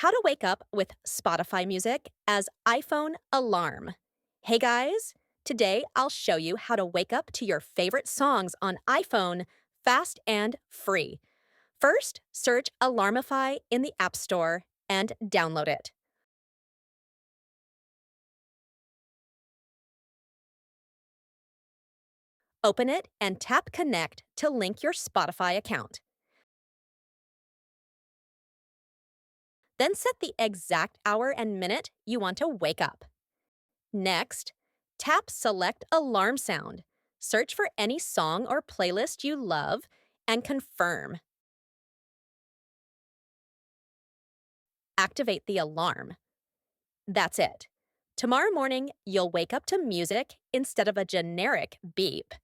How to wake up with Spotify music as iPhone alarm. Hey guys, today I'll show you how to wake up to your favorite songs on iPhone fast and free. First, search Alarmify in the App Store and download it. Open it and tap Connect to link your Spotify account. Then set the exact hour and minute you want to wake up. Next, tap Select Alarm Sound. Search for any song or playlist you love and confirm. Activate the alarm. That's it. Tomorrow morning, you'll wake up to music instead of a generic beep.